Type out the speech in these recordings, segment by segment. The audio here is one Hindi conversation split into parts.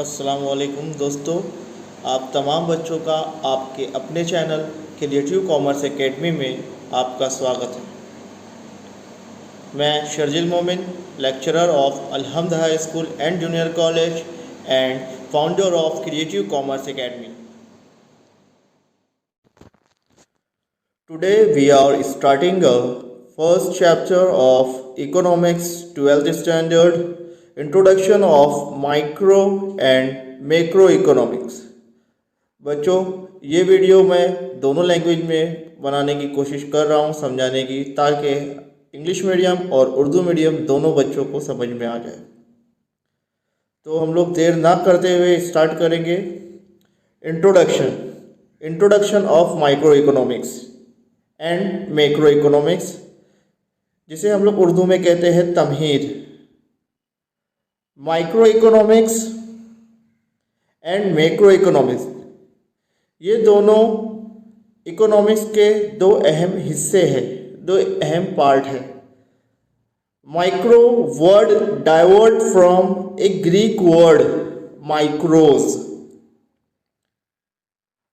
अस्सलामुअलैकुम दोस्तों, आप तमाम बच्चों का आपके अपने चैनल क्रिएटिव कॉमर्स एकेडमी में आपका स्वागत है। मैं Sharjil Momin, lecturer of Alhamd high school and junior college and founder of creative commerce academy. Today we are starting a first chapter of Economics 12th Standard, Introduction of Micro and Macro Economics। बच्चों, ये वीडियो मैं दोनों लैंग्वेज में बनाने की कोशिश कर रहा हूँ समझाने की, ताकि इंग्लिश मीडियम और उर्दू मीडियम दोनों बच्चों को समझ में आ जाए। तो हम लोग देर ना करते हुए स्टार्ट करेंगे। Introduction of micro economics and macro economics, जिसे हम लोग उर्दू में कहते हैं तमहीद। Micro economics and macro economics, ये दोनों इकोनॉमिक्स के दो अहम हिस्से हैं, दो अहम पार्ट है। Micro word divert from A Greek word माइक्रोज।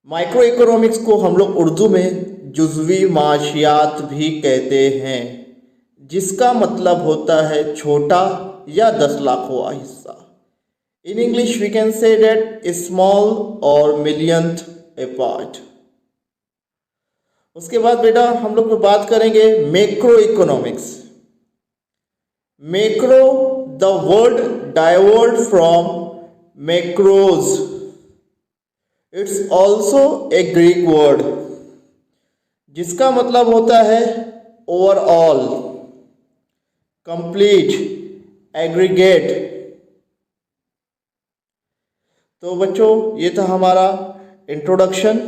Micro economics को हम लोग उर्दू में जुज़वी माशियात भी कहते हैं, जिसका मतलब होता है छोटा या 10 लाखवां हिस्सा। In English we can say that small और मिलियंथ ए पार्ट। उसके बाद बेटा हम लोग बात करेंगे macroeconomics. Macro the word divert from macros, it's also a Greek word, जिसका मतलब होता है ओवरऑल, कंप्लीट, एग्रीगेट। तो बच्चों, ये था हमारा introduction.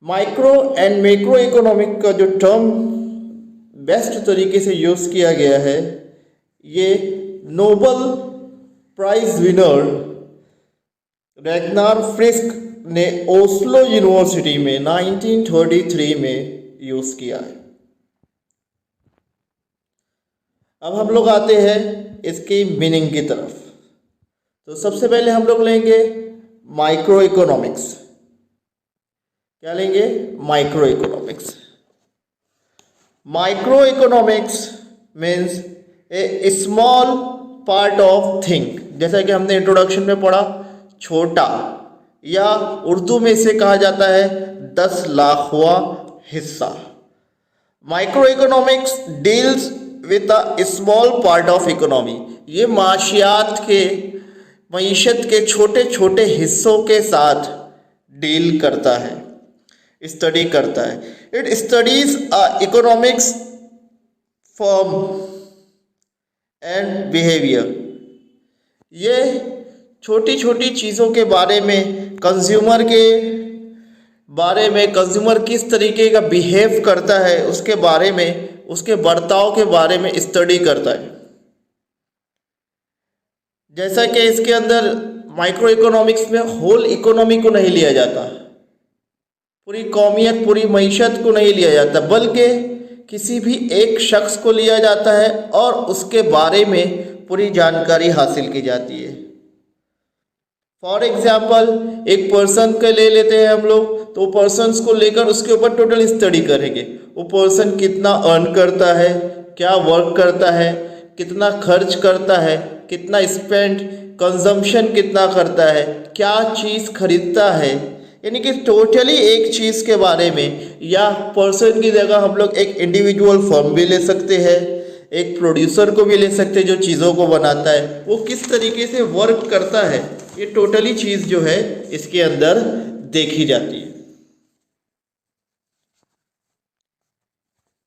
Micro and macro economic का जो टर्म बेस्ट तरीके से यूज़ किया गया है, ये Nobel prize winner Ragnar Frisch ने ओस्लो यूनिवर्सिटी में 1933 में यूज़ किया है। अब हम लोग आते हैं इसकी मीनिंग की तरफ। तो सबसे पहले हम लोग लेंगे माइक्रो इकोनॉमिक्स। क्या लेंगे? Micro economics. Micro economics means A small part of thing, जैसा कि हमने इंट्रोडक्शन में पढ़ा, छोटा, या उर्दू में इसे कहा जाता है 10 लाखवां हिस्सा। Micro economics deals with a small part of economy. ये मईशत के छोटे छोटे हिस्सों के साथ डील करता है, स्टडी करता है। It studies economics form and behaviour. ये छोटी छोटी चीज़ों के बारे में, कंज्यूमर के बारे में, कंज्यूमर किस तरीके का बिहेव करता है उसके बारे में, उसके बर्ताव के बारे में स्टडी करता है। जैसा कि इसके अंदर माइक्रो इकोनॉमिक्स में होल इकोनॉमी को नहीं लिया जाता, पूरी कौमियत, पूरी मईशत को नहीं लिया जाता, बल्कि किसी भी एक शख्स को लिया जाता है और उसके बारे में पूरी जानकारी हासिल की जाती है। फॉर एग्जाम्पल, एक पर्सन को ले लेते हैं हम लोग, तो पर्सन्स को लेकर उसके ऊपर टोटल स्टडी करेंगे। वो पर्सन कितना अर्न करता है, क्या वर्क करता है, कितना खर्च करता है, कितना स्पेंड, कंजम्पशन कितना करता है, क्या चीज़ खरीदता है, यानी कि टोटली एक चीज़ के बारे में। या पर्सन की जगह हम लोग एक इंडिविजुअल फर्म भी ले सकते हैं, एक प्रोड्यूसर को भी ले सकते हैं जो चीज़ों को बनाता है, वो किस तरीके से वर्क करता है, ये टोटली चीज़ जो है इसके अंदर देखी जाती है।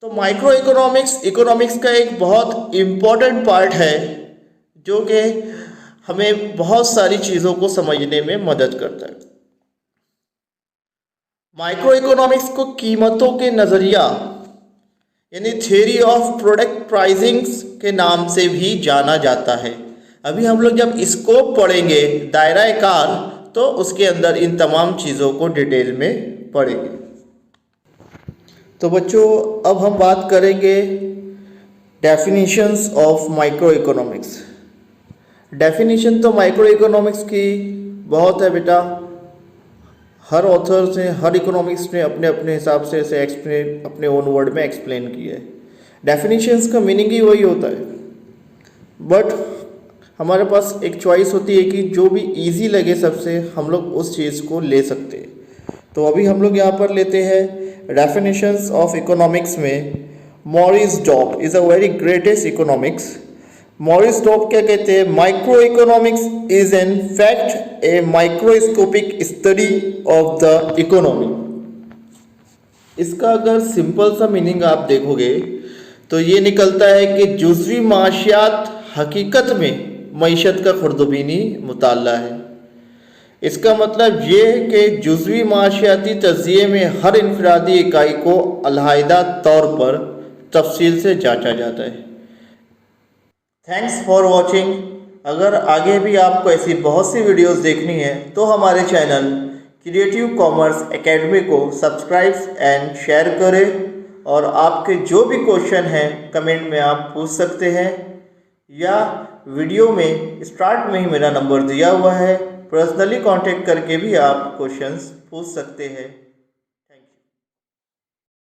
तो माइक्रो इकोनॉमिक्स का एक बहुत इम्पॉर्टेंट पार्ट है, जो कि हमें बहुत सारी चीज़ों को समझने में मदद करता है। माइक्रो इकोनॉमिक्स को कीमतों के नज़रिया यानी थ्योरी ऑफ प्रोडक्ट प्राइसिंग्स के नाम से भी जाना जाता है। अभी हम लोग जब स्कोप पढ़ेंगे, दायरा कार, तो उसके अंदर इन तमाम चीज़ों को डिटेल में पढ़ेंगे। तो बच्चों, अब हम बात करेंगे definitions of micro economics. Definition तो माइक्रो इकोनॉमिक्स की बहुत है बेटा, हर ऑथर्स ने, हर इकोनॉमिक्स ने अपने अपने हिसाब से इसे एक्सप्लेन, अपने ओन वर्ड में एक्सप्लेन किया है। डेफिनेशंस का मीनिंग ही वही होता है, बट हमारे पास एक चॉइस होती है कि जो भी इजी लगे सबसे, हम लोग उस चीज़ को ले सकते हैं। तो अभी हम लोग यहाँ पर लेते हैं डेफिनेशंस ऑफ इकोनॉमिक्स में। Maurice Dobb is a very greatest economics. Maurice Dobb क्या कहते हैं? Micro economics is an fact a microscopic study of the economy. इसका अगर सिंपल सा मीनिंग आप देखोगे तो ये निकलता है कि जुज़वी माशियात हकीकत में मईशत का खुर्दबीनी मुताला है। इसका मतलब ये है कि जुज़वी माशियाती तज़िये में हर इनफरादी इकाई को अलहदा तौर पर तफसील से जांचा जाता है। Thanks for watching. अगर आगे भी आपको ऐसी बहुत सी वीडियोस देखनी है तो हमारे चैनल क्रिएटिव कॉमर्स एकेडमी को सब्सक्राइब एंड शेयर करें, और आपके जो भी क्वेश्चन हैं कमेंट में आप पूछ सकते हैं, या वीडियो में स्टार्ट में ही मेरा नंबर दिया हुआ है, पर्सनली कांटेक्ट करके भी आप क्वेश्चंस पूछ सकते हैं।